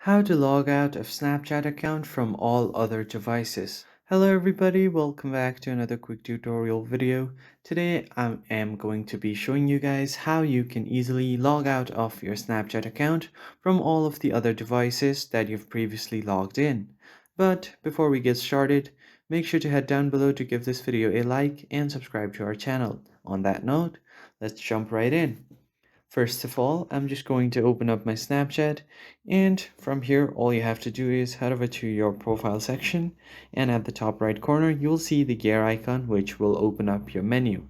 How to log out of Snapchat account from all other devices. Hello everybody, welcome back to another quick tutorial video. Today I am going to be showing you guys how you can easily log out of your Snapchat account from all of the other devices that you've previously logged in. But before we get started, make sure to head down below to give this video a like and subscribe to our channel. On that note, let's jump right in. First of all, I'm just going to open up my Snapchat, and from here all you have to do is head over to your profile section, and at the top right corner you'll see the gear icon, which will open up your menu.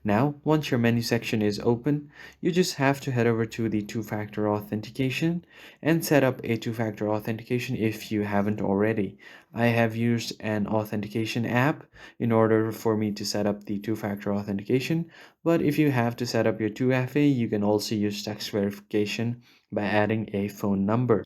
Now, once your menu section is open, you just have to head over to the two-factor authentication and set up a two-factor authentication if you haven't already. I have used an authentication app in order for me to set up the two-factor authentication, but if you have to set up your 2FA, you can also use text verification by adding a phone number.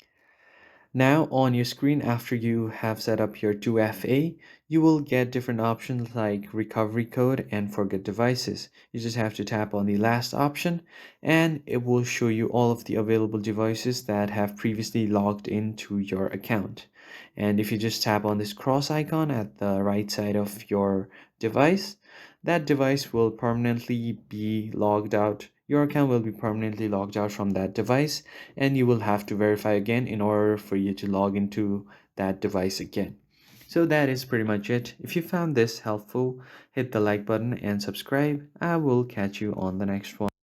Now on your screen, after you have set up your 2FA, you will get different options like recovery code and forget devices. You just have to tap on the last option and it will show you all of the available devices that have previously logged into your account. And if you just tap on this cross icon at the right side of your device, that device will permanently be logged out. Your account will be permanently logged out from that device, and you will have to verify again in order for you to log into that device again. So that is pretty much it. If you found this helpful, hit the like button and subscribe. I will catch you on the next one.